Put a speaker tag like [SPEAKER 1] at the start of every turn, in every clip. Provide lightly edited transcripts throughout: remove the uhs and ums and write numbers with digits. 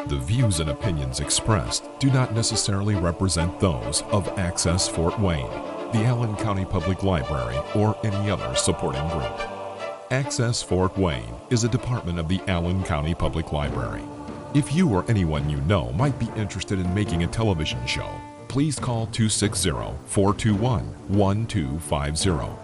[SPEAKER 1] The views and opinions expressed do not necessarily represent those of Access Fort Wayne, the Allen County Public Library, or any other supporting group. Access Fort Wayne is a department of the Allen County Public Library. If you or anyone you know might be interested in making a television show, please call 260-421-1250.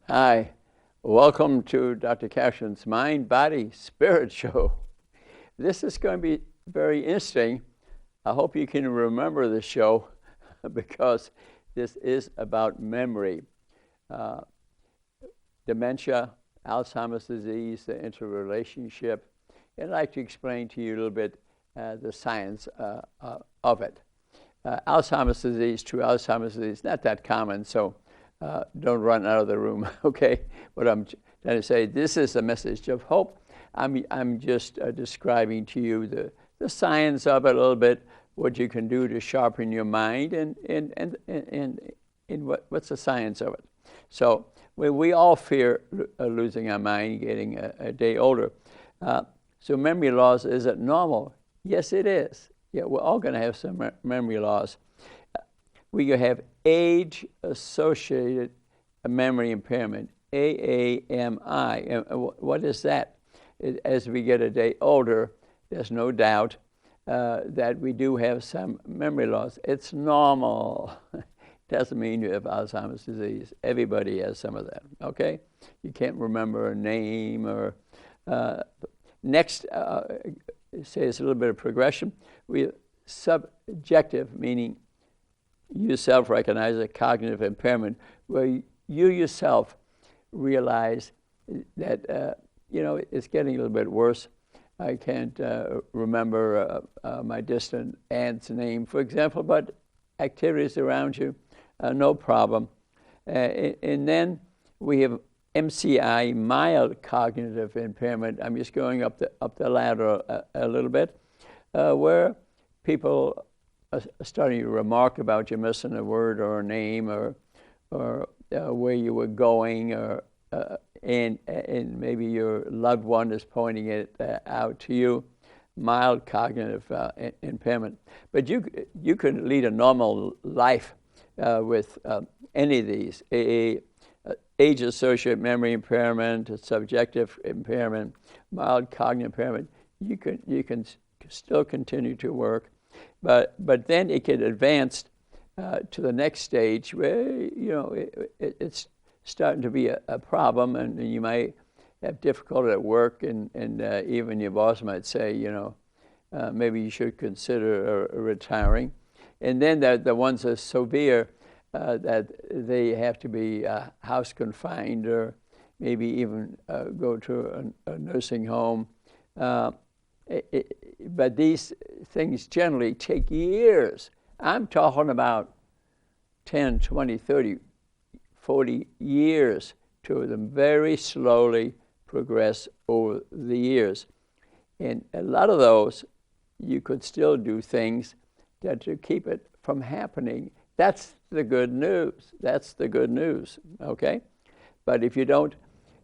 [SPEAKER 2] Hi, welcome to Dr. Cashin's Mind, Body, Spirit Show. This is going to be very interesting. I hope you can remember the show because this is about memory. Dementia, Alzheimer's disease, the interrelationship, and I'd like to explain to you a little bit the science of it. Alzheimer's disease, true Alzheimer's disease, not that common, so don't run out of the room, okay? What I'm trying to say, this is a message of hope. I'm just describing to you the science of it a little bit, what you can do to sharpen your mind, and what's the science of it. So we all fear losing our mind, getting a day older. So memory loss, is it normal? Yes, it is. Yeah, we're all going to have some memory loss. We have age-associated memory impairment, AAMI. And what is that? As we get a day older, there's no doubt that we do have some memory loss. It's normal. Doesn't mean you have Alzheimer's disease. Everybody has some of that, okay? You can't remember a name or... Next, say it's a little bit of progression. We have subjective, meaning you self-recognize a cognitive impairment where you yourself realize that, it's getting a little bit worse. I can't remember my distant aunt's name, for example, but activities around you, no problem. And then we have MCI, mild cognitive impairment. I'm just going up the ladder a little bit, where people are starting to remark about you missing a word or a name or where you were going, or and maybe your loved one is pointing it out to you. Mild cognitive impairment, but you could lead a normal life with any of these. Age-associated memory impairment, subjective impairment, mild cognitive impairment. You can still continue to work. But then it can advance to the next stage where it's starting to be a problem, and you might have difficulty at work, and even your boss might say, maybe you should consider retiring. And then the ones that are severe, that they have to be house confined, or maybe even go to a nursing home. But these things generally take years. I'm talking about 10, 20, 30, 40 years to them very slowly progress over the years. And a lot of those, you could still do things to keep it from happening. That's the good news. That's the good news, okay? But if you don't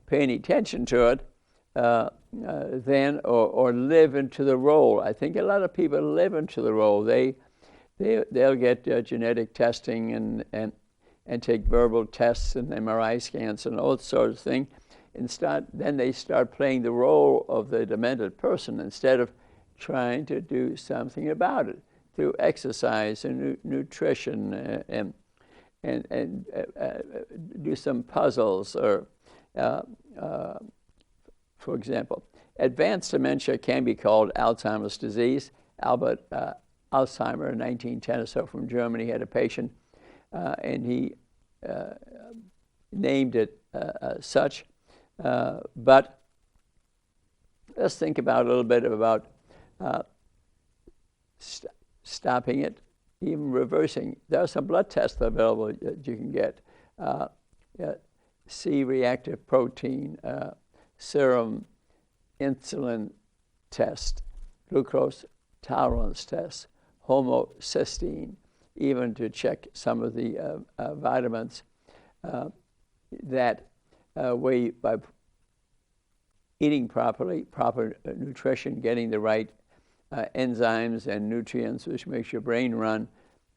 [SPEAKER 2] pay any attention to it, then or live into the role. I think a lot of people live into the role. They'll get genetic testing and take verbal tests and MRI scans and all sorts of things, and then they start playing the role of the demented person instead of trying to do something about it through exercise and nutrition and do some puzzles or. For example, advanced dementia can be called Alzheimer's disease. Albert Alzheimer in 1910 or so from Germany had a patient, and he named it such. But let's think about a little bit about stopping it, even reversing. There are some blood tests available that you can get. C-reactive protein, serum insulin test, glucose tolerance test, homocysteine, even to check some of the vitamins that way by eating properly, proper nutrition, getting the right enzymes and nutrients, which makes your brain run,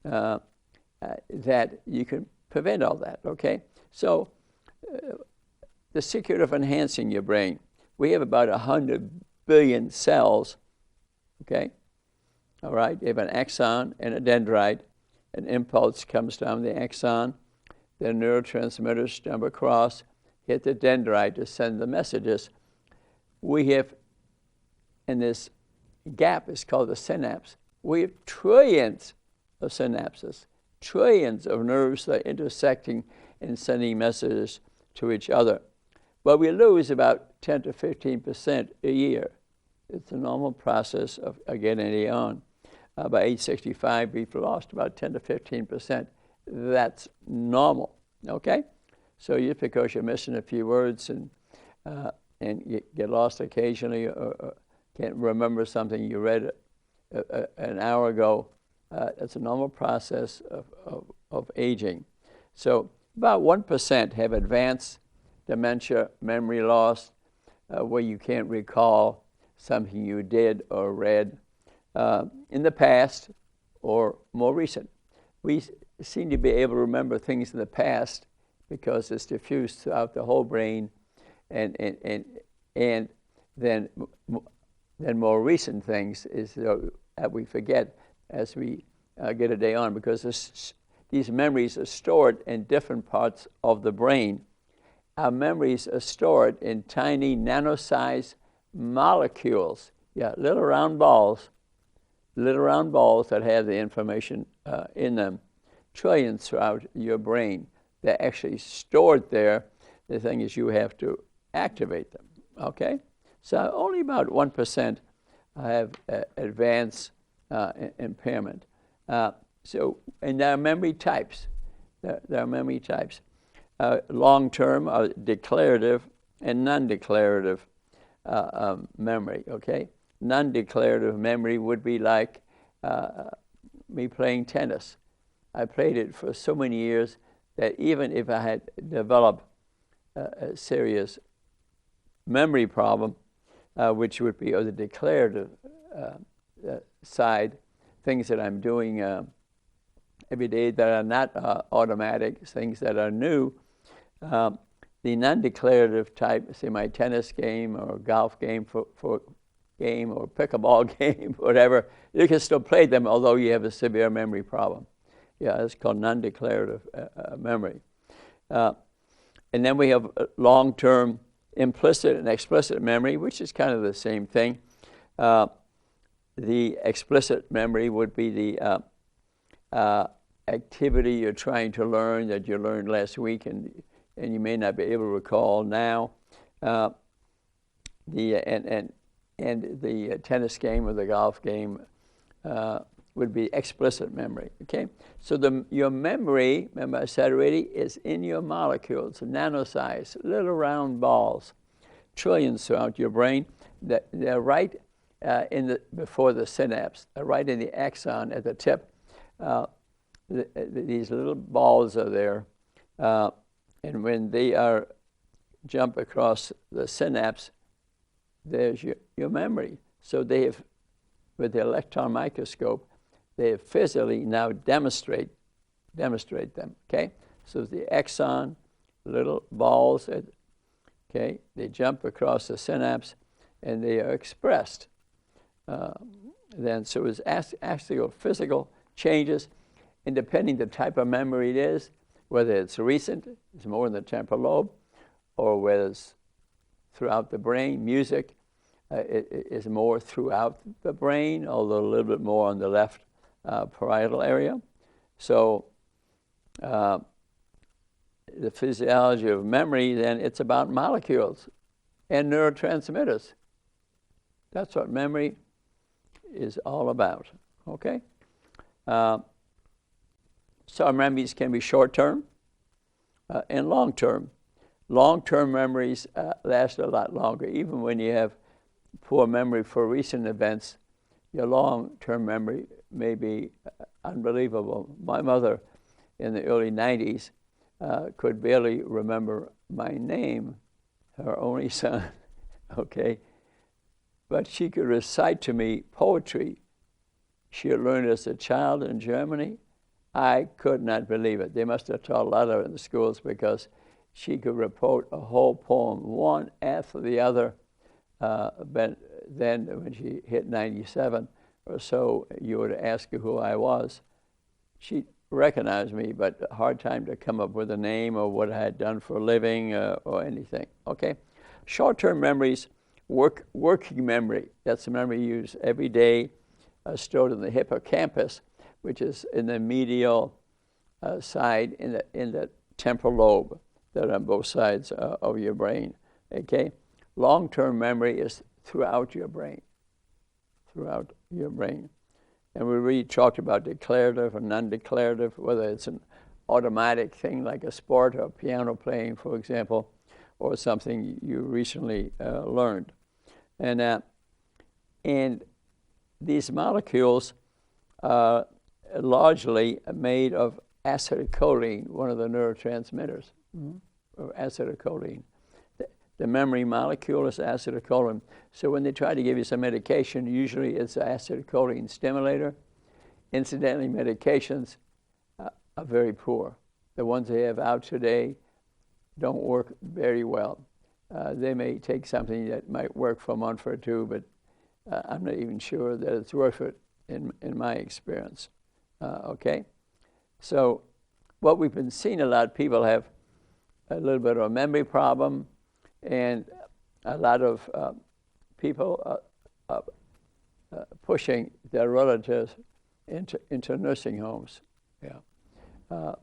[SPEAKER 2] that you can prevent all that, okay? So the secret of enhancing your brain, we have about 100 billion cells, okay? All right, you have an axon and a dendrite. An impulse comes down the axon, the neurotransmitters jump across, hit the dendrite to send the messages. We have, and this gap is called the synapse. We have trillions of synapses, trillions of nerves that are intersecting and sending messages to each other. But we lose about 10 to 15% a year. It's a normal process of getting on. By age 65, we've lost about 10 to 15%. That's normal, okay? So just because you're missing a few words and you get lost occasionally or can't remember something you read an hour ago, it's a normal process of aging. So about 1% have advanced dementia, memory loss, where you can't recall something you did or read in the past or more recent. We seem to be able to remember things in the past because it's diffused throughout the whole brain, and then more recent things is that we forget as we get a day on, because these memories are stored in different parts of the brain. Our memories are stored in tiny nano-sized molecules, little round balls that have the information in them, trillions throughout your brain. They're actually stored there. The thing is, you have to activate them, okay? So only about 1% have advanced impairment. And there are memory types. There are memory types. Long-term, declarative and non-declarative memory, okay? Non-declarative memory would be like me playing tennis. I played it for so many years that even if I had developed a serious memory problem, which would be on the declarative side, things that I'm doing every day that are not automatic, things that are new, the non-declarative type, say my tennis game or golf game for game or pickleball game, whatever, you can still play them although you have a severe memory problem. Yeah, it's called non-declarative memory. And then we have long-term implicit and explicit memory, which is kind of the same thing. The explicit memory would be the activity you're trying to learn that you learned last week and you may not be able to recall now. And the tennis game or the golf game would be explicit memory, okay? So your memory, remember I said already, is in your molecules, nano-sized, little round balls, trillions throughout your brain. They're right before the synapse, right in the axon at the tip. These little balls are there, and when they jump across the synapse, there's your memory. So they have, with the electron microscope, they have physically now demonstrate them, okay? So the axon, little balls, okay, they jump across the synapse and they are expressed. Then, so it's actual physical changes, and depending the type of memory it is, whether it's recent, it's more in the temporal lobe, or whether it's throughout the brain, music it is more throughout the brain, although a little bit more on the left parietal area. So, the physiology of memory, then it's about molecules and neurotransmitters. That's what memory is all about, okay? Some memories can be short-term and long-term. Long-term memories last a lot longer. Even when you have poor memory for recent events, your long-term memory may be unbelievable. My mother, in the early 90s, could barely remember my name, her only son, okay? But she could recite to me poetry she had learned as a child in Germany. I could not believe it. They must have taught a lot of it in the schools because she could report a whole poem, one after the other. But then when she hit 97 or so, you would ask her who I was. She recognized me, but a hard time to come up with a name or what I had done for a living or anything, okay? Short-term memories, working memory, that's the memory you use every day, stored in the hippocampus, which is in the medial side in the temporal lobe that are on both sides of your brain, okay? Long-term memory is throughout your brain. And we really talked about declarative and non-declarative, whether it's an automatic thing like a sport or piano playing, for example, or something you recently learned. And these molecules are largely made of acetylcholine, one of the neurotransmitters, of acetylcholine. The memory molecule is acetylcholine. So when they try to give you some medication, usually it's an acetylcholine stimulator. Incidentally, medications are very poor. The ones they have out today don't work very well. They may take something that might work for a month or two, but I'm not even sure that it's worth it in my experience, okay? So what we've been seeing a lot, people have a little bit of a memory problem, and a lot of people pushing their relatives into nursing homes. Yeah,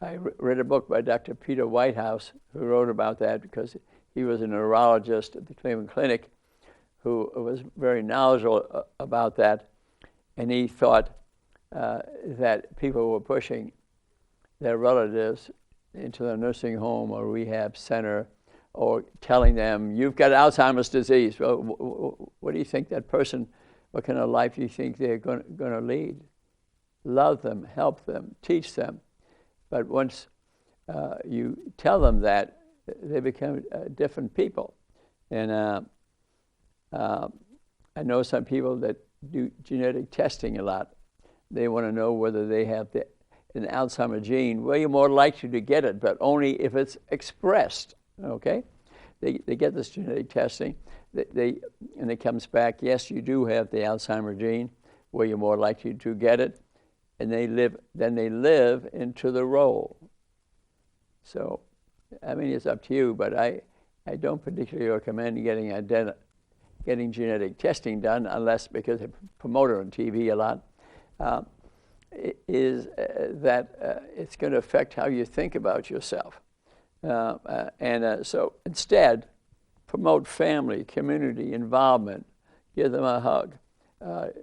[SPEAKER 2] I read a book by Dr. Peter Whitehouse, who wrote about that because he was a neurologist at the Cleveland Clinic who was very knowledgeable about that, and he thought that people were pushing their relatives into the nursing home or rehab center, or telling them, you've got Alzheimer's disease. Well, what do you think that person, what kind of life do you think they're going to lead? Love them, help them, teach them. But once you tell them that, they become different people. And I know some people that do genetic testing a lot. They want to know whether they have an Alzheimer gene. Well, you're more likely to get it, but only if it's expressed. Okay, they get this genetic testing, and it comes back, yes, you do have the Alzheimer gene, where you're more likely to get it, and they live into the role. So, I mean, it's up to you, but I don't particularly recommend getting genetic testing done unless, because they promote it on TV a lot, is that it's going to affect how you think about yourself. So instead, promote family, community involvement, give them a hug,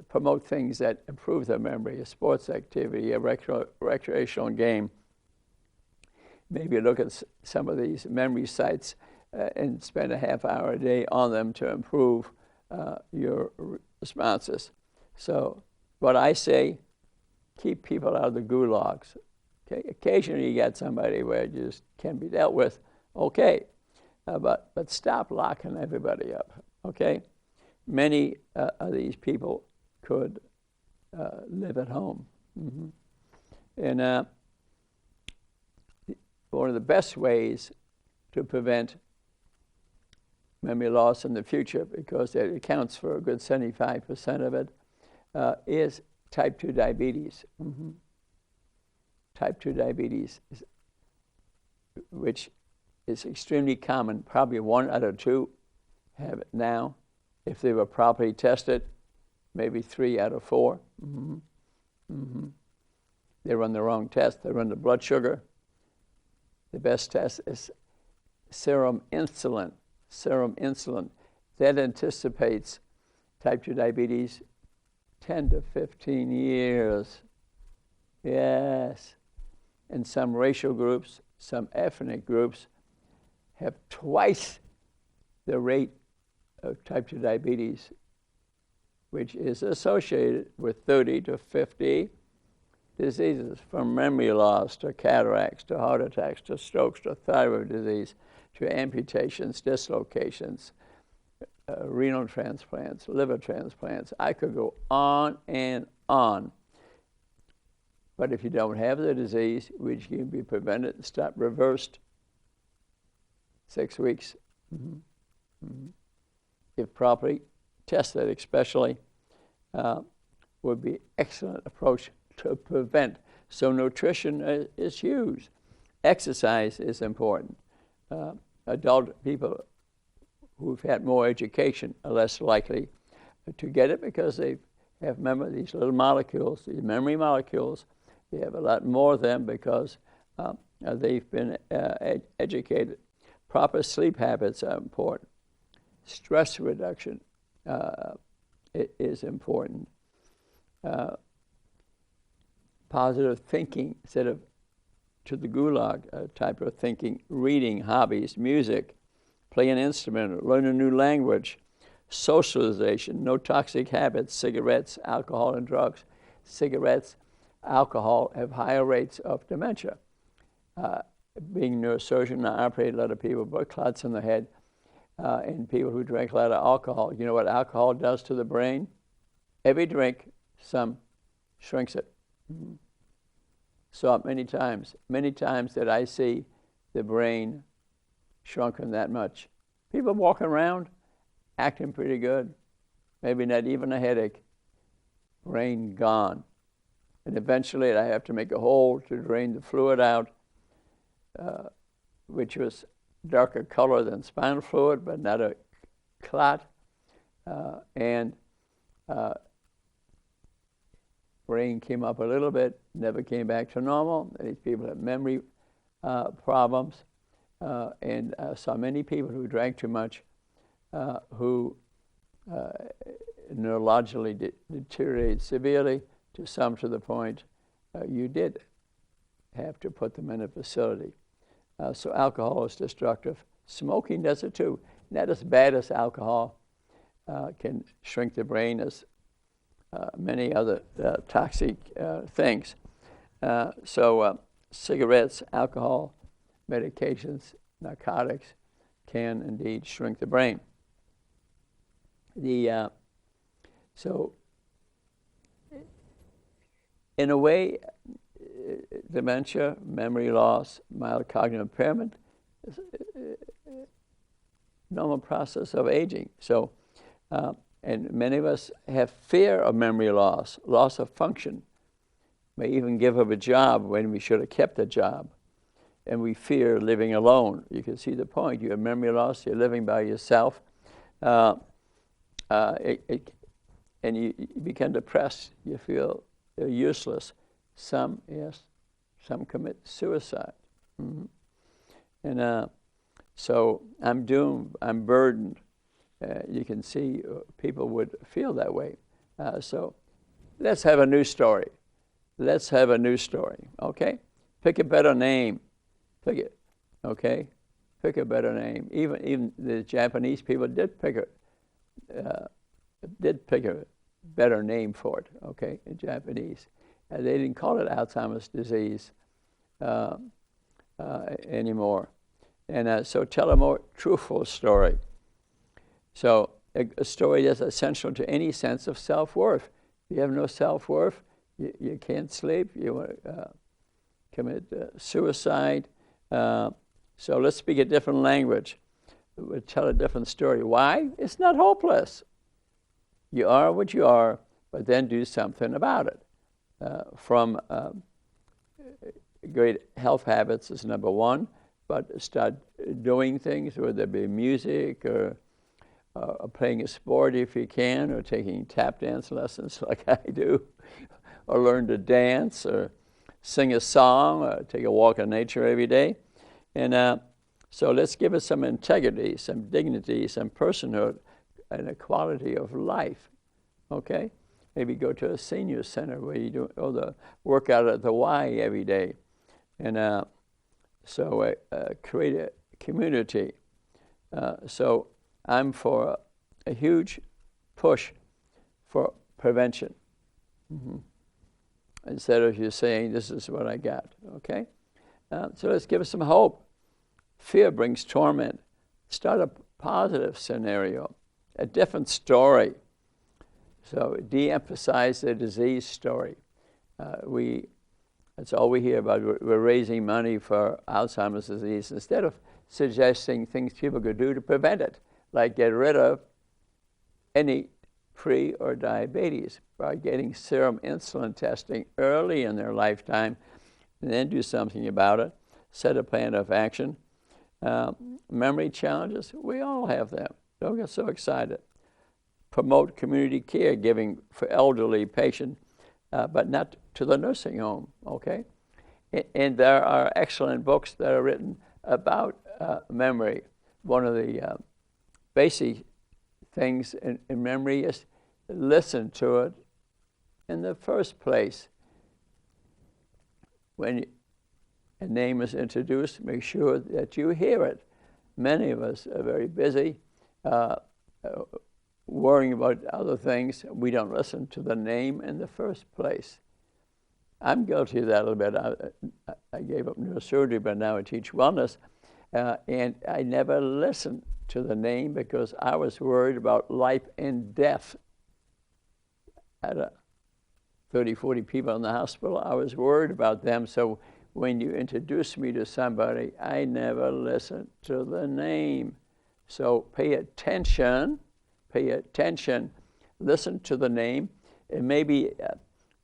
[SPEAKER 2] promote things that improve their memory, a sports activity, a recreational game. Maybe look at some of these memory sites and spend a half hour a day on them to improve your responses. So what I say, keep people out of the gulags. Okay, occasionally you get somebody where it just can be dealt with, okay, but stop locking everybody up, okay? Many of these people could live at home. And one of the best ways to prevent memory loss in the future, because it accounts for a good 75% of it, is type 2 diabetes. Type 2 diabetes, which is extremely common. Probably 1 out of 2 have it now. If they were properly tested, maybe 3 out of 4. They run the wrong test. They run the blood sugar. The best test is serum insulin. Serum insulin. That anticipates type 2 diabetes 10 to 15 years. Yes. And some racial groups, some ethnic groups have twice the rate of type 2 diabetes, which is associated with 30 to 50 diseases, from memory loss to cataracts to heart attacks to strokes to thyroid disease to amputations, dislocations, renal transplants, liver transplants. I could go on and on. But if you don't have the disease, which can be prevented and stopped, reversed, 6 weeks, if properly tested especially, would be excellent approach to prevent. So nutrition is huge. Exercise is important. Adult people who've had more education are less likely to get it because they have, remember, these little molecules, these memory molecules. They have a lot more of them because they've been educated. Proper sleep habits are important. Stress reduction is important. Positive thinking instead of to the gulag type of thinking, reading, hobbies, music, play an instrument, learn a new language, socialization, no toxic habits, cigarettes, alcohol, and drugs. Cigarettes, alcohol have higher rates of dementia. Being a neurosurgeon, I operate a lot of people with blood clots in the head, and people who drink a lot of alcohol. You know what alcohol does to the brain? Every drink, some shrinks it. Saw it many times that I see the brain shrunken that much. People walking around, acting pretty good, maybe not even a headache, brain gone. And eventually I have to make a hole to drain the fluid out, which was darker color than spinal fluid, but not a clot. Brain came up a little bit, never came back to normal. These people have memory problems. And saw many people who drank too much who neurologically deteriorated severely, to some to the point you did have to put them in a facility. So alcohol is destructive. Smoking does it too. Not as bad as alcohol, can shrink the brain as many other toxic things. So cigarettes, alcohol, medications, narcotics can indeed shrink the brain. So in a way, dementia, memory loss, mild cognitive impairment is a normal process of aging. So, and many of us have fear of memory loss, loss of function. May even give up a job when we should have kept the job. And we fear living alone. You can see the point. You have memory loss, you're living by yourself. And you become depressed. You feel useless. Some, yes, some commit suicide. And so I'm doomed, I'm burdened. You can see people would feel that way. So let's have a new story. Let's have a new story, okay? Pick a better name. Pick it, okay? Pick a better name. Even the Japanese people did pick a better name for it, okay, in Japanese. They didn't call it Alzheimer's disease anymore. And so tell a more truthful story. So a story that's essential to any sense of self-worth. If you have no self-worth, you can't sleep, you commit suicide. So let's speak a different language. We'll tell a different story. Why? It's not hopeless. You are what you are, but then do something about it. From great health habits is number one, but start doing things, whether it be music or playing a sport if you can, or taking tap dance lessons like I do, or learn to dance, or sing a song, or take a walk in nature every day. And so let's give it some integrity, some dignity, some personhood, and a quality of life, okay? Maybe go to a senior center where you do all the workout at the Y every day. And so create a community. So I'm for a huge push for prevention. Instead of you saying, this is what I got, okay? So let's give us some hope. Fear brings torment. Start a positive scenario, a different story. So de-emphasize the disease story. That's all we hear about. We're raising money for Alzheimer's disease instead of suggesting things people could do to prevent it, like get rid of any pre or diabetes by getting serum insulin testing early in their lifetime, and then do something about it, set a plan of action. Memory challenges, we all have them. Don't get so excited. Promote community caregiving for elderly patients, but not to the nursing home, okay? And there are excellent books that are written about memory. One of the basic things in memory is listen to it in the first place. When a name is introduced, make sure that you hear it. Many of us are very busy worrying about other things. We don't listen to the name in the first place. I'm guilty of that a little bit. I gave up neurosurgery, but now I teach wellness. And I never listened to the name because I was worried about life and death. I had 30, 40 people in the hospital. I was worried about them. So when you introduce me to somebody, I never listened to the name. So pay attention, listen to the name, and maybe,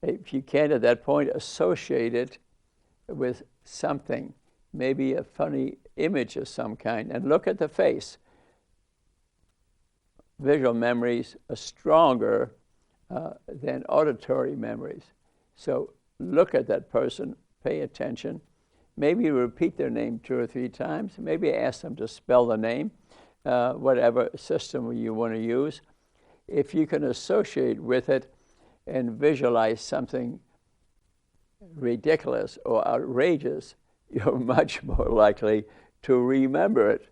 [SPEAKER 2] if you can at that point, associate it with something, maybe a funny image of some kind, and look at the face. Visual memories are stronger than auditory memories. So look at that person, pay attention, maybe repeat their name 2 or 3 times, maybe ask them to spell the name, whatever system you want to use. If you can associate with it and visualize something ridiculous or outrageous, you're much more likely to remember it.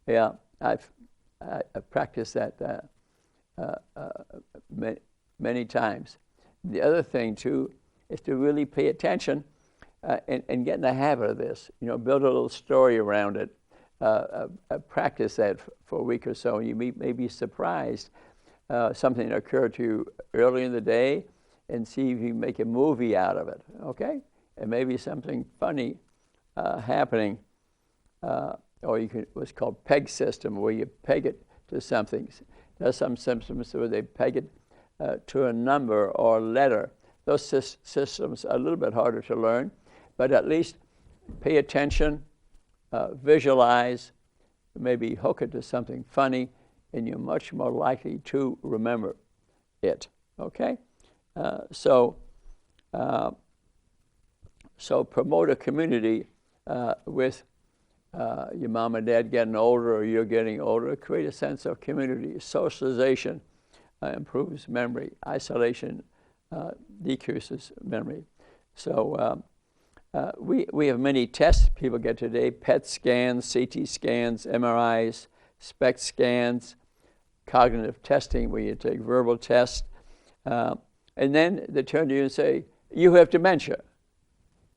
[SPEAKER 2] Yeah, I've practiced that many times. The other thing, too, is to really pay attention and get in the habit of this. Build a little story around it. Practice that for a week or so, and you may be surprised. Something occurred to you early in the day, and see if you can make a movie out of it, okay? And maybe something funny happening, or you can, what's called PEG system, where you peg it to something. There's some systems where they peg it to a number or letter. Those systems are a little bit harder to learn, but at least pay attention, visualize, maybe hook it to something funny, and you're much more likely to remember it, okay? So promote a community with your mom and dad getting older or you're getting older. Create a sense of community. Socialization improves memory. Isolation decreases memory. So we have many tests people get today: PET scans, CT scans, MRIs, SPECT scans, cognitive testing where you take verbal tests. And then they turn to you and say, you have dementia.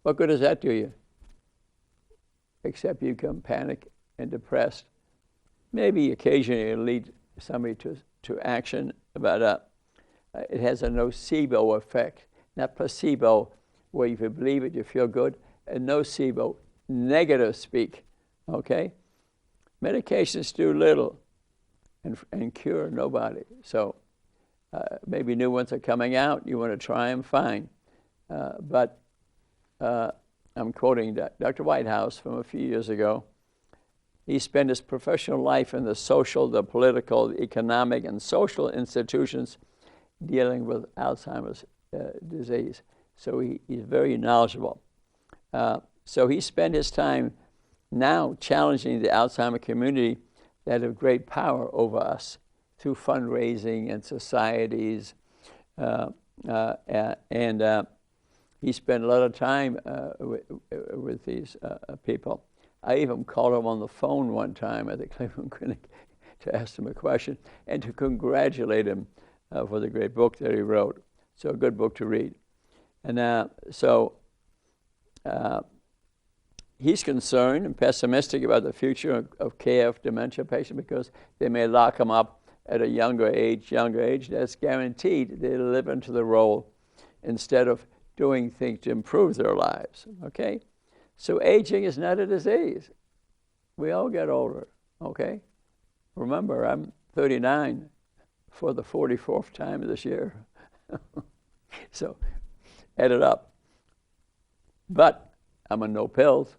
[SPEAKER 2] What good does that do you? Except you become panicked and depressed. Maybe occasionally it'll lead somebody to action, but it has a nocebo effect, not placebo, where if you believe it, you feel good, and nocebo, negative speak, okay? Medications do little and cure nobody. So maybe new ones are coming out, you want to try them, fine. But I'm quoting Dr. Whitehouse from a few years ago. He spent his professional life in the social, the political, the economic, and social institutions dealing with Alzheimer's disease. So he's very knowledgeable. So he spent his time now challenging the Alzheimer community that have great power over us through fundraising and societies. He spent a lot of time with these people. I even called him on the phone one time at the Cleveland Clinic to ask him a question and to congratulate him for the great book that he wrote. So a good book to read. And he's concerned and pessimistic about the future of care of dementia patients because they may lock them up at a younger age. That's guaranteed they'll live into the role instead of doing things to improve their lives, okay? So aging is not a disease. We all get older, okay? Remember, I'm 39 for the 44th time this year. So add it up. But I'm on no pills,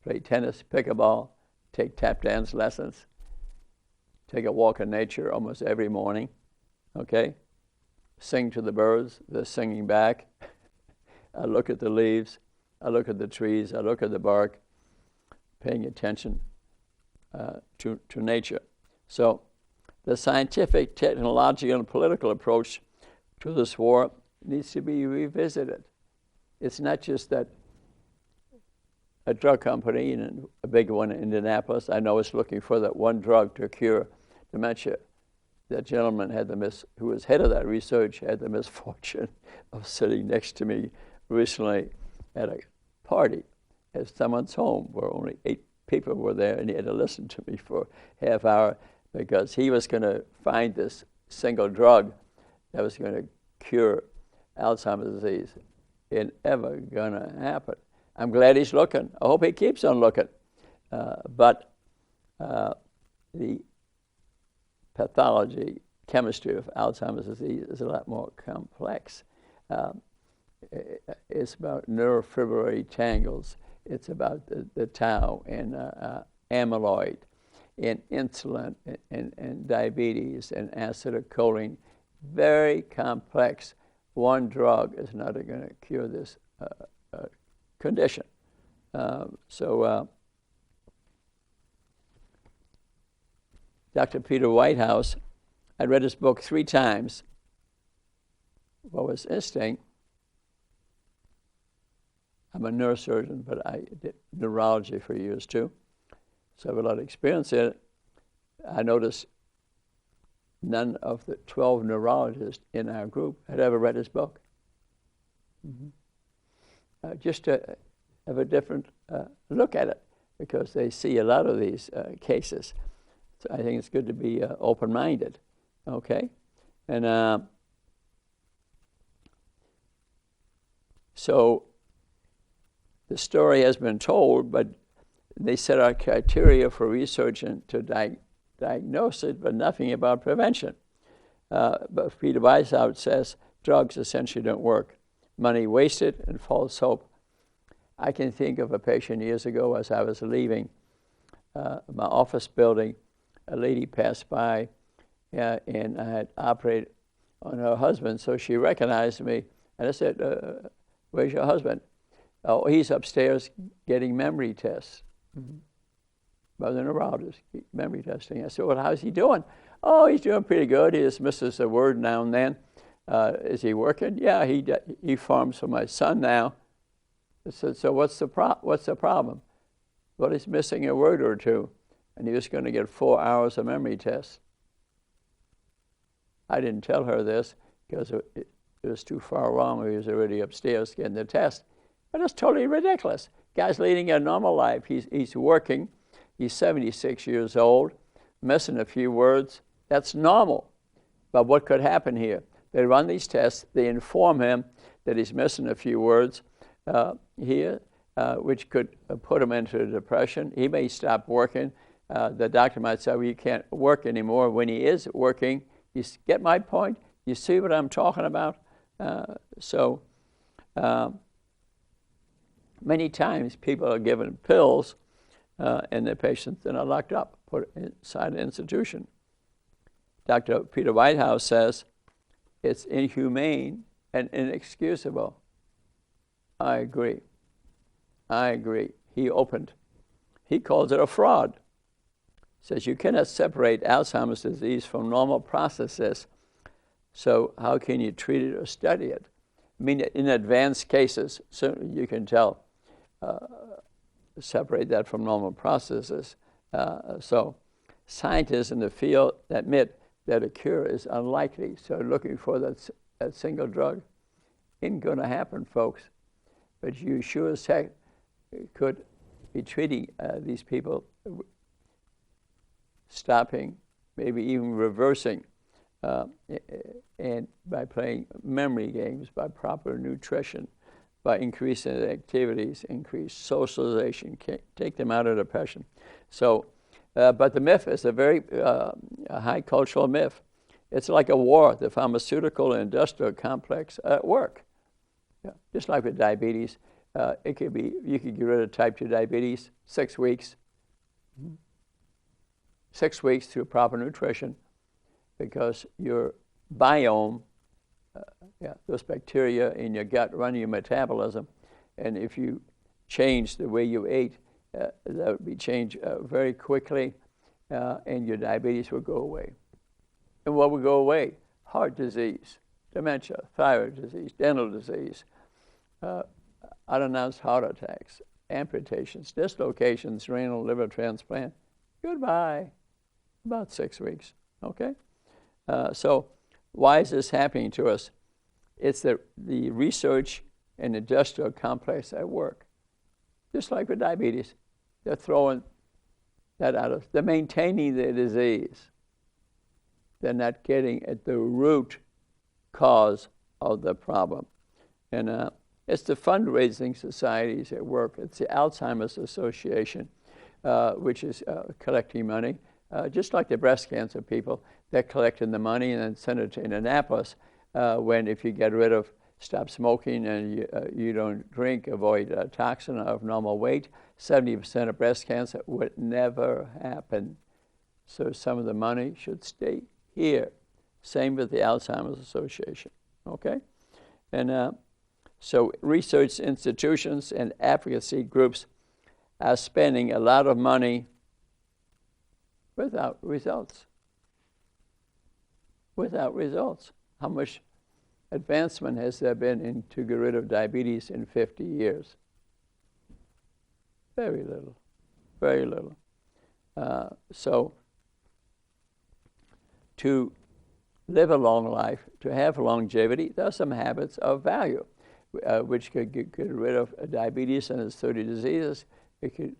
[SPEAKER 2] play tennis, pickleball, take tap dance lessons, take a walk in nature almost every morning, okay? Sing to the birds, they're singing back. I look at the leaves, I look at the trees, I look at the bark, paying attention to nature. So the scientific, technological, and political approach to this war needs to be revisited. It's not just that a drug company, and a big one in Indianapolis, I know is looking for that one drug to cure dementia. That gentleman who was head of that research had the misfortune of sitting next to me recently at a party at someone's home where only 8 people were there, and he had to listen to me for half hour because he was going to find this single drug that was going to cure Alzheimer's disease. It never going to happen. I'm glad he's looking. I hope he keeps on looking. But the pathology, chemistry of Alzheimer's disease is a lot more complex. It's about neurofibrillary tangles. It's about the tau and amyloid and insulin and diabetes and acetylcholine. Very complex. One drug is not going to cure this condition. Dr. Peter Whitehouse, I read his book 3 times. What was interesting, I'm a neurosurgeon, but I did neurology for years too, so I have a lot of experience in it. I noticed none of the 12 neurologists in our group had ever read his book. Just to have a different look at it, because they see a lot of these cases. So I think it's good to be open-minded, okay? And so the story has been told, but they set out criteria for research and to diagnose it, but nothing about prevention. But Peter Whitehouse says drugs essentially don't work. Money wasted and false hope. I can think of a patient years ago as I was leaving my office building. A lady passed by, and I had operated on her husband, so she recognized me. And I said, where's your husband? Oh, he's upstairs getting memory tests. By the neurologist, memory testing. I said, well, how's he doing? Oh, he's doing pretty good. He just misses a word now and then. Is he working? Yeah, he farms for my son now. I said, so what's the problem? Well, he's missing a word or two, and he was going to get 4 hours of memory tests. I didn't tell her this because it was too far along. He was already upstairs getting the test. But it's totally ridiculous. Guy's leading a normal life. He's working. He's 76 years old, missing a few words. That's normal. But what could happen here? They run these tests. They inform him that he's missing a few words here, which could put him into a depression. He may stop working. The doctor might say, well, you can't work anymore. When he is working, you get my point? You see what I'm talking about? Many times people are given pills and their patients then are locked up, put inside an institution. Dr. Peter Whitehouse says it's inhumane and inexcusable. I agree. He opened he calls it a fraud. Says you cannot separate Alzheimer's disease from normal processes, so how can you treat it or study it? I mean, in advanced cases, certainly you can tell, separate that from normal processes. So scientists in the field admit that a cure is unlikely, so looking for that single drug ain't going to happen, folks. But you sure as heck could be treating these people, stopping, maybe even reversing, and by playing memory games, by proper nutrition, by increasing activities, increase socialization, take them out of depression. So, but the myth is a very high cultural myth. It's like a war, the pharmaceutical and industrial complex at work. Yeah. Just like with diabetes, it could be, you could get rid of type 2 diabetes 6 weeks. 6 weeks through proper nutrition, because your biome, those bacteria in your gut run your metabolism, and if you change the way you ate, that would be changed very quickly, and your diabetes will go away. And what will go away? Heart disease, dementia, thyroid disease, dental disease, unannounced heart attacks, amputations, dislocations, renal, liver transplant. Goodbye. About 6 weeks, okay? So why is this happening to us? It's the research and industrial complex at work. Just like with diabetes, they're throwing that out of, they're maintaining the disease. They're not getting at the root cause of the problem. And it's the fundraising societies at work. It's the Alzheimer's Association, which is collecting money. Just like the breast cancer people, they're collecting the money and then send it to Indianapolis. When if you get rid of, stop smoking and you don't drink, avoid a toxin of normal weight, 70% of breast cancer would never happen. So some of the money should stay here. Same with the Alzheimer's Association, okay? And so research institutions and advocacy groups are spending a lot of money without results. Without results. How much advancement has there been in to get rid of diabetes in 50 years? Very little. Very little. So to live a long life, to have longevity, there are some habits of value, which could get rid of diabetes and its 30 diseases. It could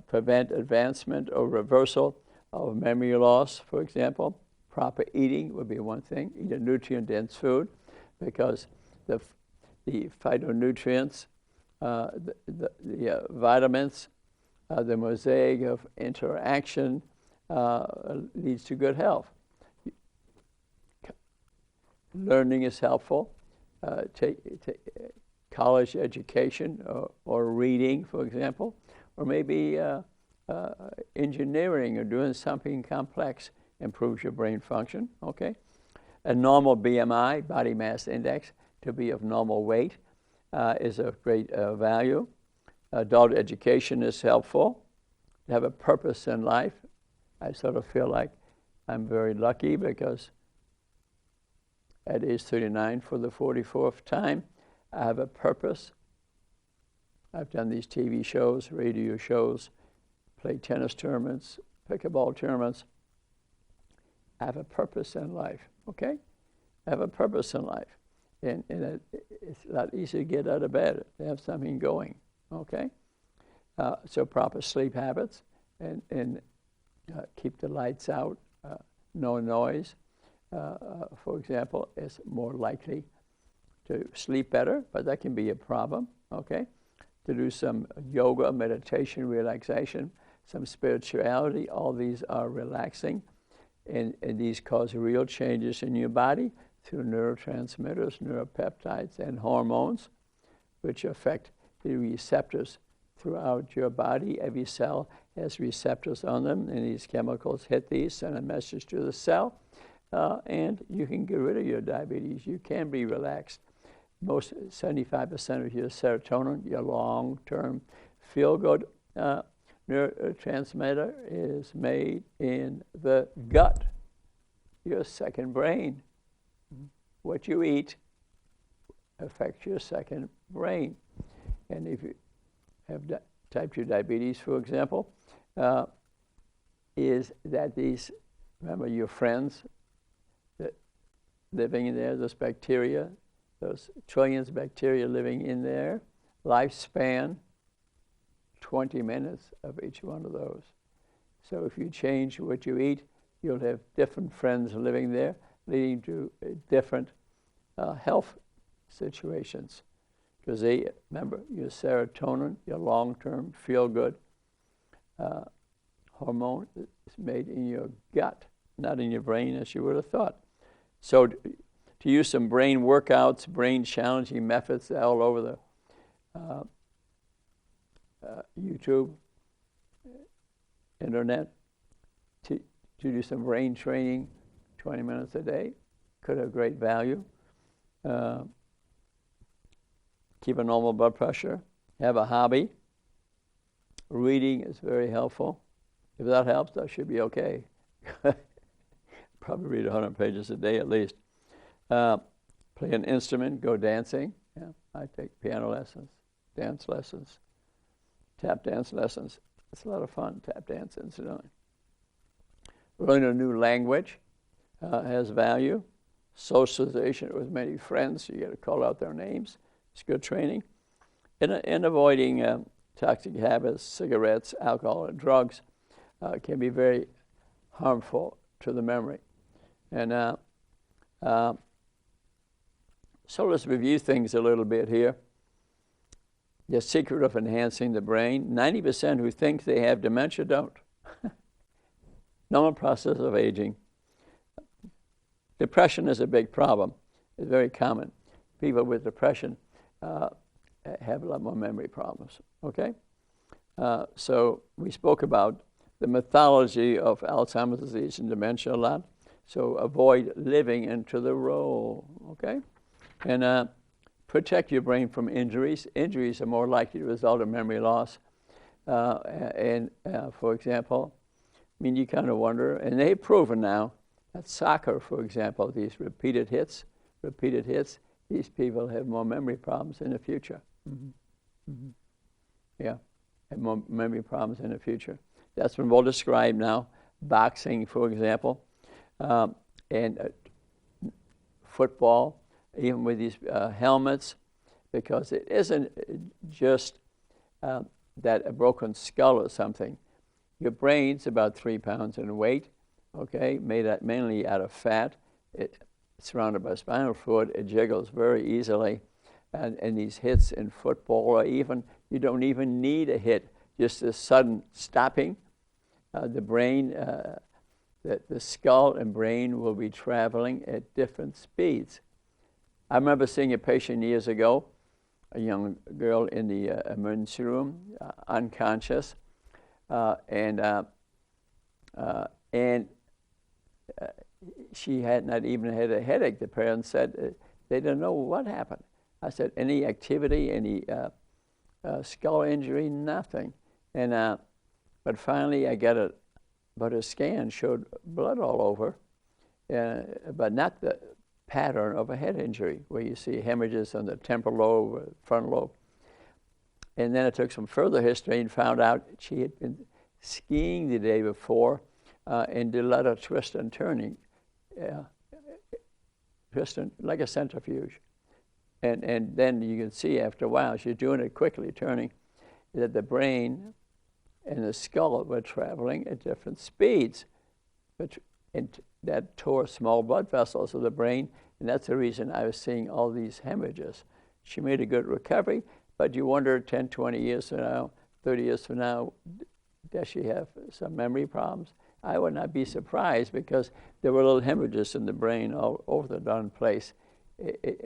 [SPEAKER 2] prevent advancement or reversal of memory loss, for example. Proper eating would be one thing. Eat a nutrient-dense food, because the phytonutrients, the vitamins, the mosaic of interaction leads to good health. Learning is helpful. Take college education or reading, for example, or maybe engineering or doing something complex improves your brain function, okay? A normal BMI, body mass index, to be of normal weight is of great value. Adult education is helpful. To have a purpose in life. I sort of feel like I'm very lucky, because at age 39, for the 44th time, I have a purpose. I've done these TV shows, radio shows, played tennis tournaments, pickleball tournaments. I have a purpose in life, okay? I have a purpose in life. And it's a lot easier to get out of bed, to have something going, okay? So proper sleep habits, and keep the lights out, no noise. For example, is more likely to sleep better, but that can be a problem, okay? To do some yoga, meditation, relaxation, some spirituality, all these are relaxing, and these cause real changes in your body through neurotransmitters, neuropeptides, and hormones, which affect the receptors throughout your body. Every cell has receptors on them, and these chemicals hit these, send a message to the cell, and you can get rid of your diabetes. You can be relaxed. Most 75% of your serotonin, your long-term feel-good neurotransmitter is made in the gut, your second brain. What you eat affects your second brain. And if you have type 2 diabetes, for example, is that these, remember your friends that living in there, those bacteria, those trillions of bacteria living in there, lifespan, 20 minutes of each one of those. So if you change what you eat, you'll have different friends living there, leading to different health situations. Because they, remember, your serotonin, your long-term feel-good hormone is made in your gut, not in your brain as you would have thought. So to use some brain workouts, brain challenging methods all over the YouTube, internet, to do some brain training, 20 minutes a day, could have great value. Keep a normal blood pressure, have a hobby. Reading is very helpful. If that helps, that should be okay. Probably read 100 pages a day at least. Play an instrument, go dancing. Yeah, I take piano lessons, dance lessons, tap dance lessons. It's a lot of fun, tap dance, incidentally. Learn a new language has value. Socialization with many friends, you got to call out their names. It's good training. And avoiding toxic habits, cigarettes, alcohol, and drugs can be very harmful to the memory. And so let's review things a little bit here. The secret of enhancing the brain. 90% who think they have dementia don't. Normal process of aging. Depression is a big problem. It's very common. People with depression have a lot more memory problems, okay? So we spoke about the mythology of Alzheimer's disease and dementia a lot. So avoid living into the role, okay? And protect your brain from injuries. Injuries are more likely to result in memory loss. For example, I mean, you kind of wonder, and they've proven now that soccer, for example, these repeated hits, these people have more memory problems in the future. Mm-hmm. Mm-hmm. Yeah, have more memory problems in the future. That's been well described now. Boxing, for example, and football, even with these helmets, because it isn't just that a broken skull or something. Your brain's about 3 pounds in weight, okay, made mainly out of fat. It's surrounded by spinal fluid. It jiggles very easily. And these hits in football, or even, you don't even need a hit, just a sudden stopping. The brain, the skull and brain will be traveling at different speeds. I remember seeing a patient years ago, a young girl in the emergency room, unconscious, and she had not even had a headache. The parents said they didn't know what happened. I said, any activity, any skull injury, nothing. And but finally I got but a scan showed blood all over, but not the pattern of a head injury where you see hemorrhages on the temporal lobe, frontal lobe. And then I took some further history and found out she had been skiing the day before and did a lot of twist and turning, like a centrifuge. And then you can see after a while, she's doing it quickly, turning, that the brain and the skull were traveling at different speeds. And that tore small blood vessels of the brain, and that's the reason I was seeing all these hemorrhages. She made a good recovery, but you wonder 10, 20 years from now, 30 years from now, does she have some memory problems? I would not be surprised, because there were little hemorrhages in the brain all over the darn place,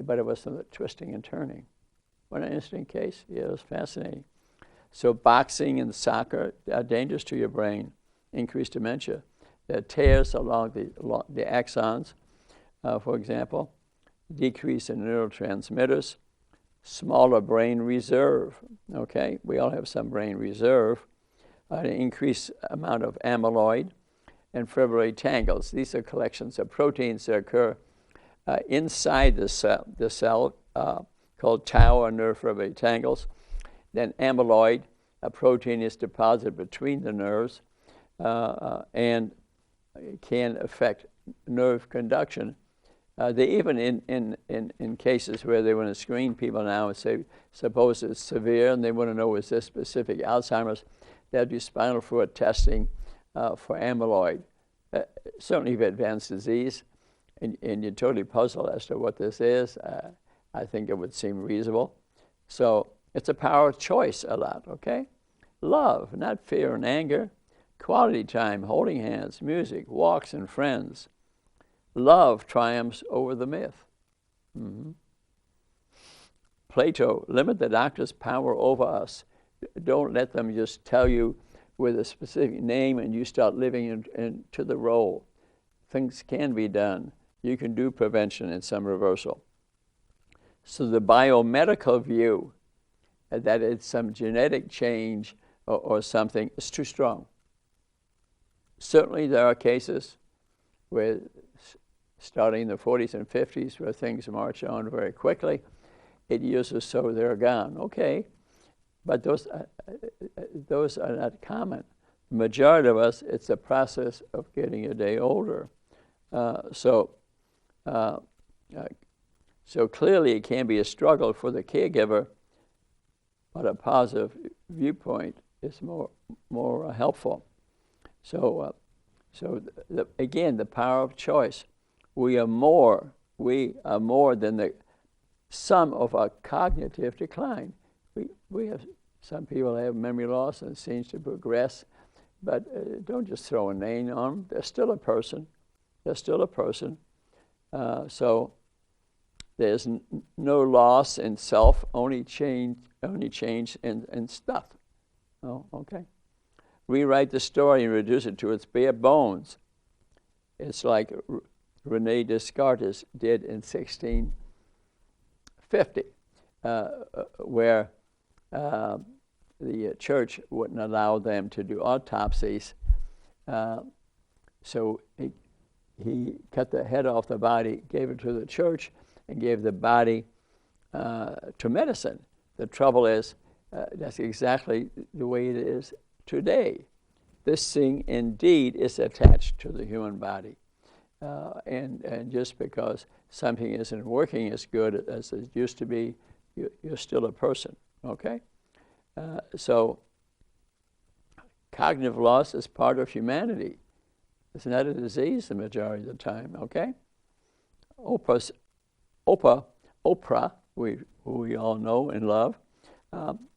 [SPEAKER 2] but it was some twisting and turning. What an interesting case. Yeah, it was fascinating. So boxing and soccer are dangerous to your brain, increased dementia. There are tears along the axons, for example, decrease in neurotransmitters, smaller brain reserve, okay? We all have some brain reserve. an increased amount of amyloid and fibrillary tangles. These are collections of proteins that occur inside the cell called tau or nerve fibrillary tangles. Then amyloid, a protein, is deposited between the nerves and can affect nerve conduction. They even in cases where they want to screen people now and say, suppose it's severe and they want to know is this specific Alzheimer's, they'll do spinal fluid testing for amyloid. Certainly if advanced disease and you're totally puzzled as to what this is, I think it would seem reasonable. So it's a power of choice a lot, okay? Love, not fear and anger. Quality time, holding hands, music, walks and friends. Love triumphs over the myth. Mm-hmm. Plato, limit the doctor's power over us. Don't let them just tell you with a specific name and you start living into the role. Things can be done. You can do prevention and some reversal. So the biomedical view that it's some genetic change or something is too strong. Certainly there are cases where starting in the 40s and 50s where things march on very quickly, 8 years or so they're gone. Okay, but those are not common. The majority of us, it's a process of getting a day older. So clearly it can be a struggle for the caregiver, but a positive viewpoint is more helpful. So again, the power of choice. We are more than the sum of our cognitive decline. We have some people have memory loss and it seems to progress, but don't just throw a name on them. They're still a person. They're still a person. So there's no loss in self, only change in stuff. Oh, okay. Rewrite the story and reduce it to its bare bones. It's like René Descartes did in 1650, where the church wouldn't allow them to do autopsies. So he cut the head off the body, gave it to the church, and gave the body to medicine. The trouble is, that's exactly the way it is today. This thing indeed is attached to the human body. And just because something isn't working as good as it used to be, you're still a person, okay? So cognitive loss is part of humanity. It's not a disease the majority of the time, okay? Oprah, who we all know and love,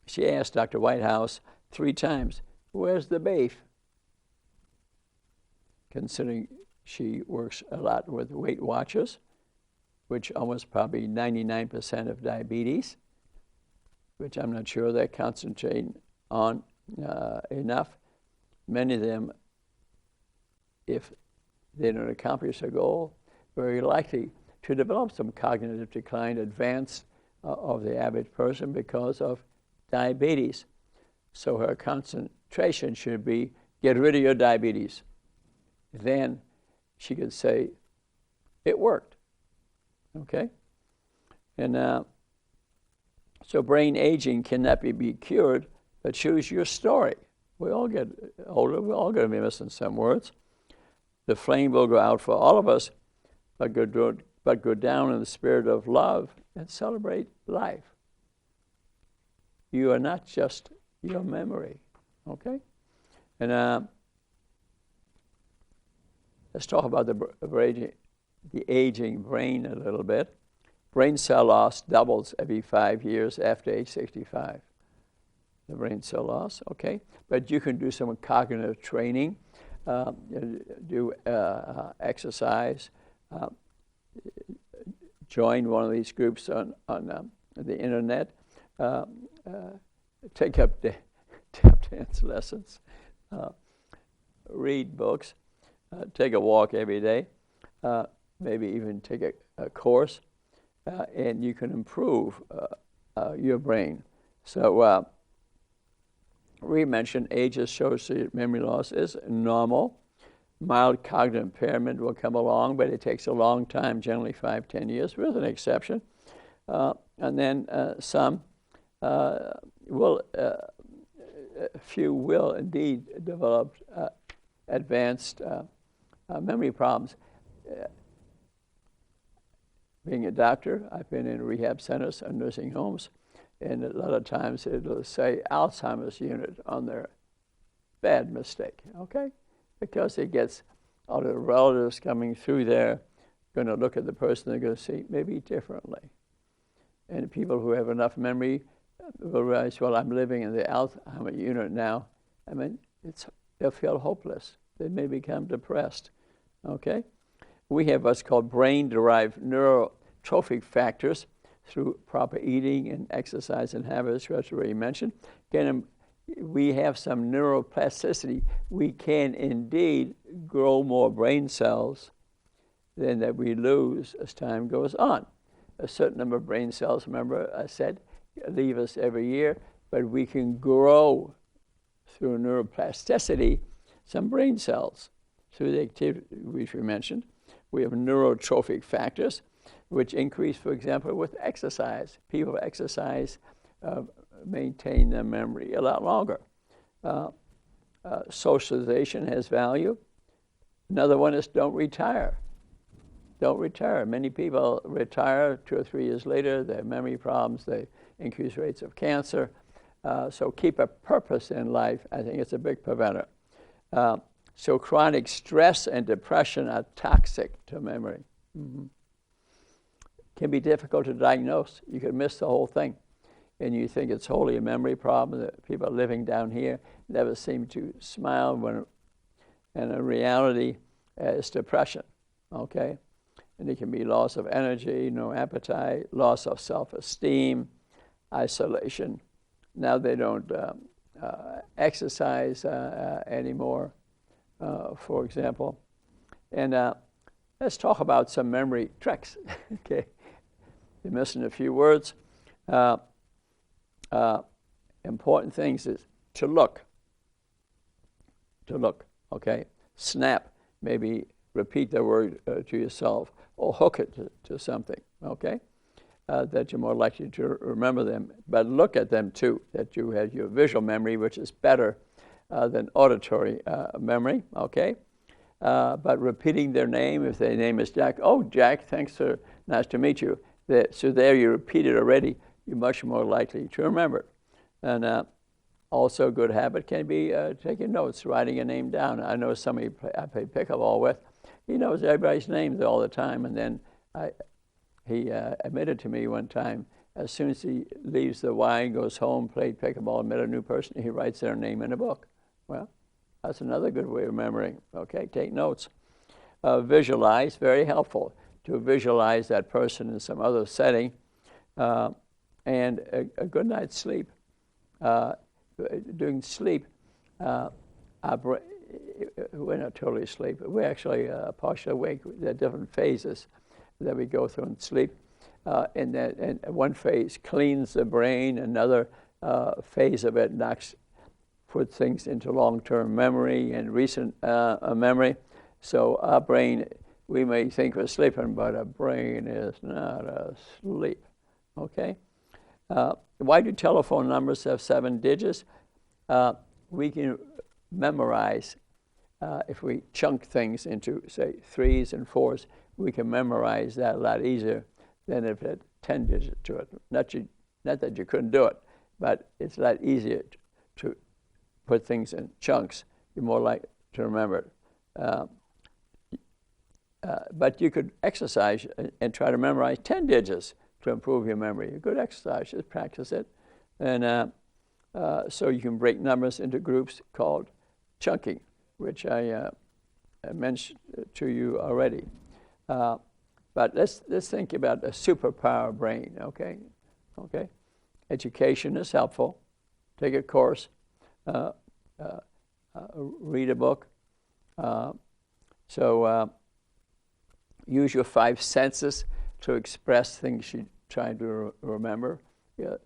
[SPEAKER 2] she asked Dr. Whitehouse 3 times, where's the beef? Considering she works a lot with Weight Watchers, which almost probably 99% of diabetes, which I'm not sure they're concentrating on enough. Many of them, if they don't accomplish their goal, very likely to develop some cognitive decline, advance of the average person because of diabetes. So her concentration should be, get rid of your diabetes. Then she could say, it worked, okay? And so brain aging cannot be cured, but choose your story. We all get older, we're all going to be missing some words. The flame will go out for all of us, but go down in the spirit of love and celebrate life. You are not just your memory, okay? And let's talk about the aging brain a little bit. Brain cell loss doubles every 5 years after age 65. The brain cell loss, okay? But you can do some cognitive training, do exercise, join one of these groups on the internet, take up tap dance lessons, read books, take a walk every day, maybe even take a course, and you can improve your brain. So we mentioned age-associated memory loss is normal. Mild cognitive impairment will come along, but it takes a long time, generally 5-10 years, with an exception. And then some will, a few will indeed develop advanced memory problems. Being a doctor, I've been in rehab centers and nursing homes, and a lot of times it'll say Alzheimer's unit on their bad mistake, okay? Because it gets all the relatives coming through there, going to look at the person, they're going to see maybe differently. And people who have enough memory will realize, well, I'm living in the Alzheimer's unit now. I mean, they'll feel hopeless. They may become depressed, okay? We have what's called brain-derived neurotrophic factors through proper eating and exercise and habits, which I already mentioned. Again, we have some neuroplasticity. We can indeed grow more brain cells than that we lose as time goes on. A certain number of brain cells, remember I said, leave us every year, but we can grow through neuroplasticity some brain cells through the activity which we mentioned. We have neurotrophic factors, which increase, for example, with exercise. People exercise maintain their memory a lot longer. Socialization has value. Another one is don't retire. Don't retire. Many people retire 2 or 3 years later. They have memory problems. They increase rates of cancer. So keep a purpose in life. I think it's a big preventer. So chronic stress and depression are toxic to memory. Mm-hmm. Can be difficult to diagnose. You could miss the whole thing. And you think it's wholly a memory problem, that people living down here never seem to smile, when, and in reality, it's depression, okay? And it can be loss of energy, no appetite, loss of self-esteem, isolation. Now they don't exercise anymore, for example. And let's talk about some memory tricks, okay? You're missing a few words. Important things is to look, okay? Snap, maybe repeat the word to yourself, or hook it to something, okay? That you're more likely to remember them. But look at them too, that you have your visual memory, which is better than auditory memory, okay? But repeating their name, if their name is Jack, oh, Jack, thanks, sir, nice to meet you. So there you repeat it already, you're much more likely to remember it. And also a good habit can be taking notes, writing a name down. I know somebody I play pickleball with, he knows everybody's names all the time, and then he admitted to me one time, as soon as he leaves the Y, goes home, played pickleball, met a new person, he writes their name in a book. Well, that's another good way of remembering. Okay, take notes. Visualize, very helpful to visualize that person in some other setting. And a good night's sleep. During sleep, we're not totally asleep. We're actually partially awake. There are different phases that we go through in sleep. And one phase cleans the brain. Another phase of it puts things into long-term memory and recent memory. So our brain, we may think we're sleeping, but our brain is not asleep. Okay? Why do telephone numbers have 7 digits? We can memorize, if we chunk things into, say, 3s and 4s, we can memorize that a lot easier than if it had 10 digits to it. Not that you couldn't do it, but it's a lot easier to put things in chunks. You're more likely to remember it. But you could exercise and try to memorize 10 digits to improve your memory. A good exercise, just practice it. And so you can break numbers into groups called chunking, which I mentioned to you already. But let's think about a superpower brain, okay? Okay? Education is helpful. Take a course. Read a book. Use your 5 senses to express things you're trying to remember. The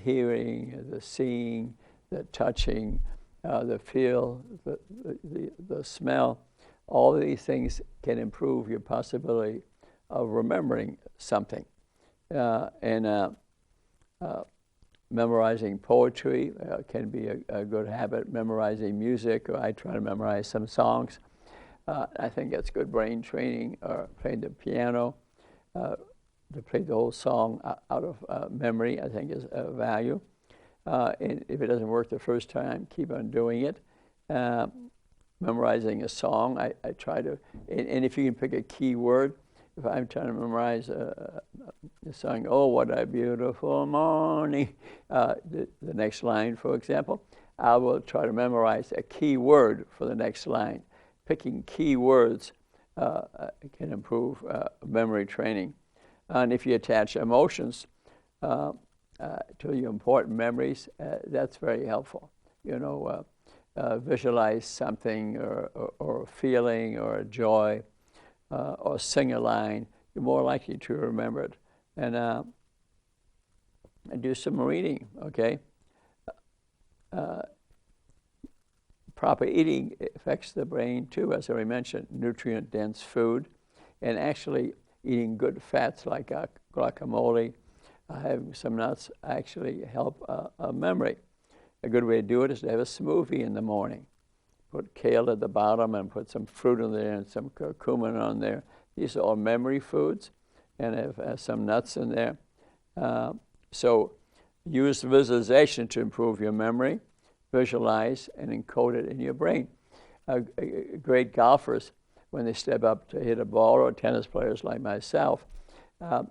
[SPEAKER 2] hearing, the seeing, the touching, the feel, the smell. All of these things can improve your possibility of remembering something. Memorizing poetry can be a good habit. Memorizing music, or I try to memorize some songs. I think that's good brain training. Or playing the piano, to play the whole song out of memory, I think is a value. And if it doesn't work the first time, keep on doing it. Memorizing a song, I try to, and if you can pick a key word, if I'm trying to memorize a song, oh, what a beautiful morning, the next line, for example, I will try to memorize a key word for the next line. Picking key words can improve memory training. And if you attach emotions to your important memories, that's very helpful. Visualize something or a feeling or a joy, or sing a line, you're more likely to remember it. And do some reading, okay? Proper eating affects the brain too, as I mentioned, nutrient-dense food, and actually eating good fats like guacamole, having some nuts actually help memory. A good way to do it is to have a smoothie in the morning. Put kale at the bottom and put some fruit in there and some curcumin on there. These are all memory foods, and have some nuts in there. So use visualization to improve your memory. Visualize and encode it in your brain. Great golfers, when they step up to hit a ball, or tennis players like myself, I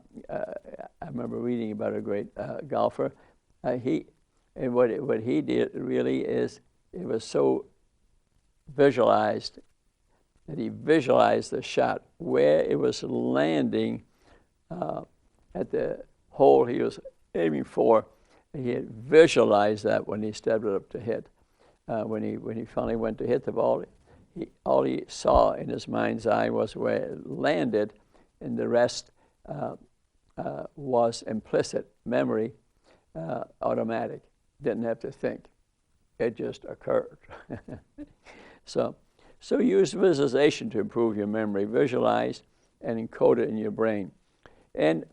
[SPEAKER 2] remember reading about a great golfer. What he did really is, it was so visualized that he visualized the shot where it was landing at the hole he was aiming for. He had visualized that when he stepped up to hit. When he finally went to hit the ball, all he saw in his mind's eye was where it landed, and the rest was implicit memory, automatic. Didn't have to think. It just occurred. So use visualization to improve your memory. Visualize and encode it in your brain. And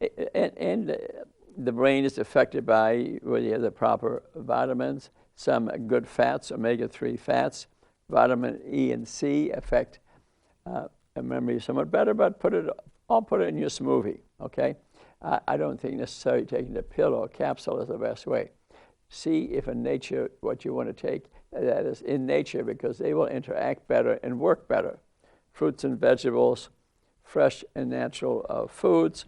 [SPEAKER 2] the brain is affected by whether you have the proper vitamins, some good fats, omega-3 fats. Vitamin E and C affect memory somewhat better, but I'll put it in your smoothie, okay? I don't think necessarily taking the pill or capsule is the best way. See if in nature what you want to take, that is in nature, because they will interact better and work better. Fruits and vegetables, fresh and natural foods.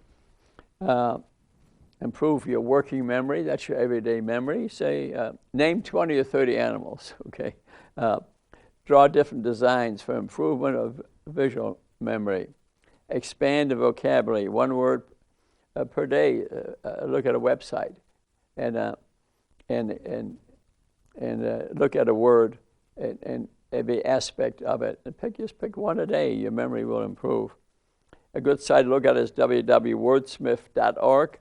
[SPEAKER 2] Improve your working memory. That's your everyday memory. Say, name 20 or 30 animals, okay? Draw different designs for improvement of visual memory. Expand the vocabulary, one word per day. Look at a website and look at a word and every aspect of it. And just pick one a day. Your memory will improve. A good site to look at is www.wordsmith.org,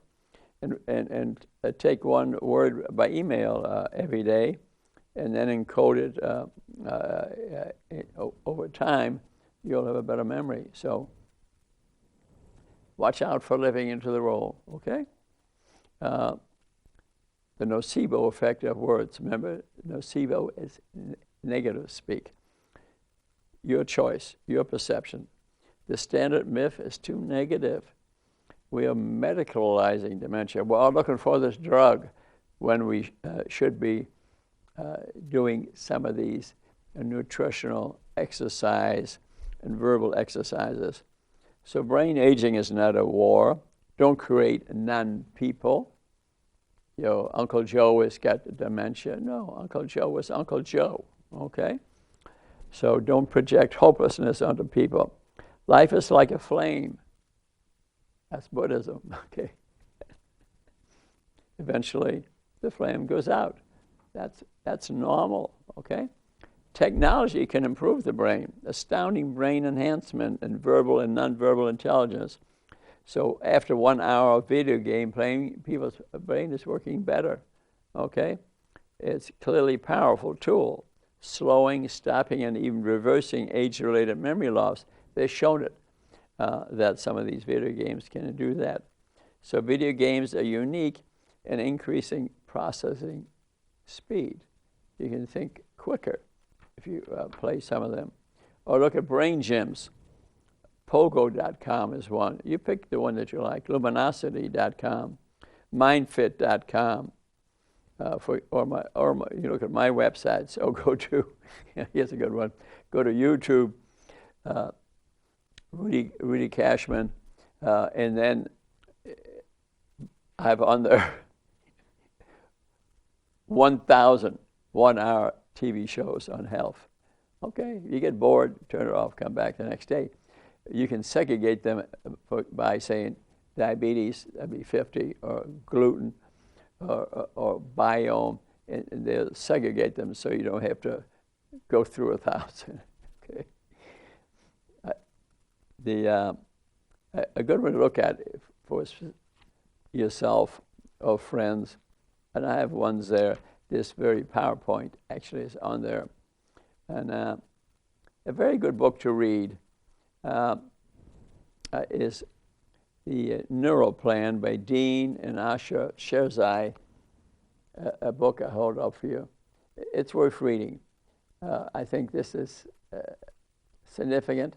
[SPEAKER 2] and take one word by email every day, and then encode it over time. You'll have a better memory. So watch out for living into the role, okay? The nocebo effect of words. Remember, nocebo is negative speak. Your choice, your perception. The standard myth is too negative. We are medicalizing dementia. We're all looking for this drug when we should be doing some of these nutritional exercise and verbal exercises. So brain aging is not a war. Don't create non-people. Uncle Joe has got dementia. No, Uncle Joe was Uncle Joe, okay? So don't project hopelessness onto people. Life is like a flame. That's Buddhism, okay? Eventually, the flame goes out. That's normal, okay? Technology can improve the brain. Astounding brain enhancement in verbal and nonverbal intelligence. So after 1 hour of video game playing, people's brain is working better, okay? It's clearly a powerful tool, slowing, stopping, and even reversing age-related memory loss. They've shown it, that some of these video games can do that. So video games are unique in increasing processing speed. You can think quicker if you play some of them. Or look at brain gyms. Pogo.com is one. You pick the one that you like. Luminosity.com, Mindfit.com. You look at my website. So go to, here's a good one. Go to YouTube, Rudy Cashman, and then I have on there 1,000 one-hour TV shows on health. Okay, you get bored, turn it off, come back the next day. You can segregate them by saying diabetes, that'd be 50, or gluten, or biome, and they'll segregate them so you don't have to go through 1,000. Okay. A good one to look at for yourself or friends, and I have ones there. This very PowerPoint actually is on there, and a very good book to read is the Neural Plan by Dean and Asha Sherzai, a book I hold up for you. It's worth reading. I think this is significant.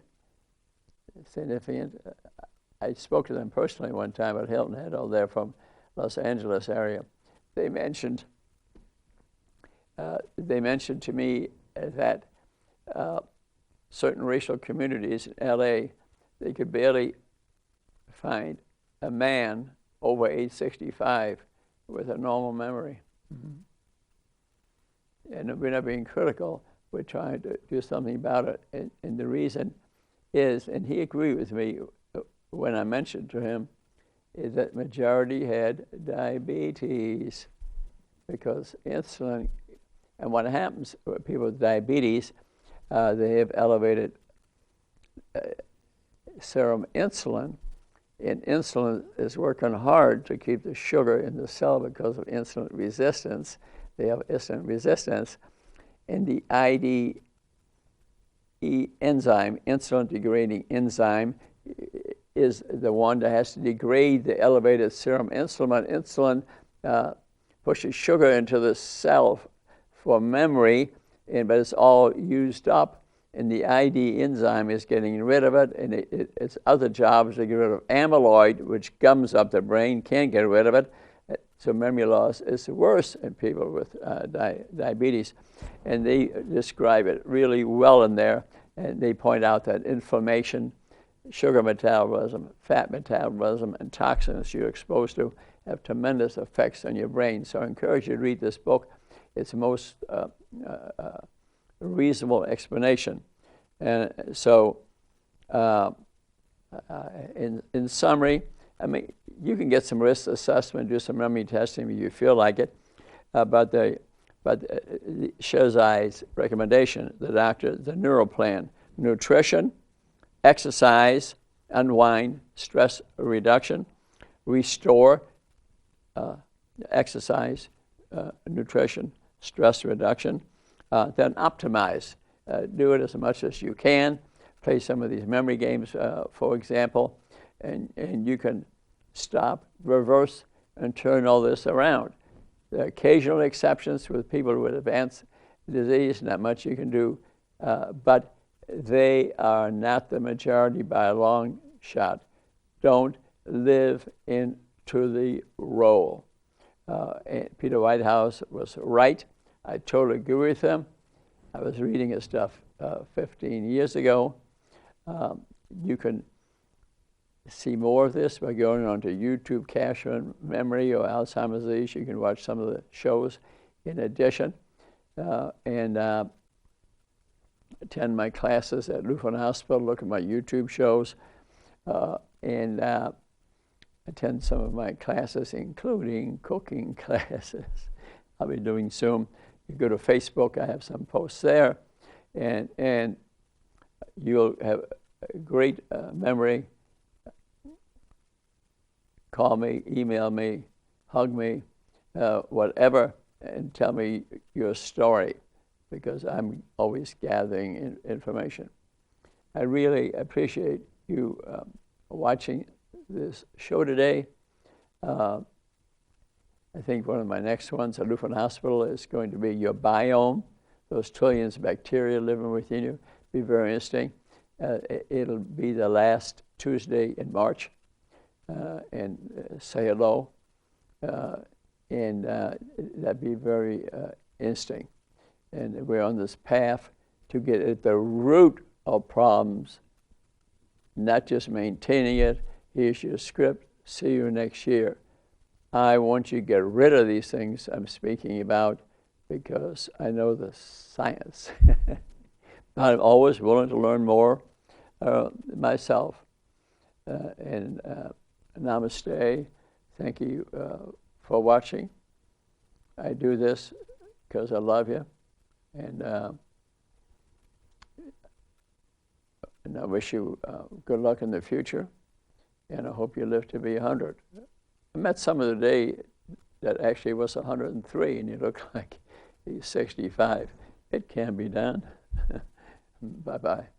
[SPEAKER 2] I spoke to them personally one time at Hilton Head. They're from Los Angeles area. They mentioned to me that certain racial communities in LA, they could barely find a man over age 65 with a normal memory. Mm-hmm. And we're not being critical, we're trying to do something about it. And the reason is, and he agreed with me when I mentioned to him, is that majority had diabetes, because insulin, and what happens with people with diabetes, they have elevated serum insulin, and insulin is working hard to keep the sugar in the cell because of insulin resistance. They have insulin resistance, and the IDE enzyme, insulin degrading enzyme, is the one that has to degrade the elevated serum insulin. Insulin pushes sugar into the cell for memory, but it's all used up, and the ID enzyme is getting rid of it, and its other job is to get rid of amyloid, which gums up the brain, can't get rid of it. So memory loss is worse in people with diabetes. And they describe it really well in there, and they point out that inflammation, sugar metabolism, fat metabolism, and toxins you're exposed to have tremendous effects on your brain. So I encourage you to read this book. It's the most reasonable explanation. And so in summary, I mean, you can get some risk assessment, do some memory testing if you feel like it, but Sherzai's recommendation, the doctor, the Neural Plan: nutrition, exercise, unwind, stress reduction, restore, exercise, nutrition, stress reduction, then optimize. Do it as much as you can. Play some of these memory games, for example, and you can stop, reverse, and turn all this around. There are occasional exceptions with people with advanced disease, not much you can do, but they are not the majority by a long shot. Don't live into the role. Peter Whitehouse was right. I totally agree with him. I was reading his stuff 15 years ago. You can see more of this by going on to YouTube, Cashman Memory or Alzheimer's Disease. You can watch some of the shows in addition. And attend my classes at Lutheran Hospital, look at my YouTube shows, and attend some of my classes, including cooking classes. I'll be doing soon. You go to Facebook, I have some posts there, and you'll have a great memory. Call me, email me, hug me, whatever, and tell me your story, because I'm always gathering information. I really appreciate you watching this show today. I think one of my next ones at Lutheran Hospital is going to be your biome, those trillions of bacteria living within you. Be very interesting. It'll be the last Tuesday in March, and say hello, and that'd be very interesting. And we're on this path to get at the root of problems, not just maintaining it. Here's your script. See you next year. I want you to get rid of these things I'm speaking about, because I know the science. I'm always willing to learn more myself. And namaste. Thank you for watching. I do this because I love you. And I wish you good luck in the future. And I hope you live to be 100. I met someone today that actually was 103, and he looked like he's 65. It can be done. Bye-bye.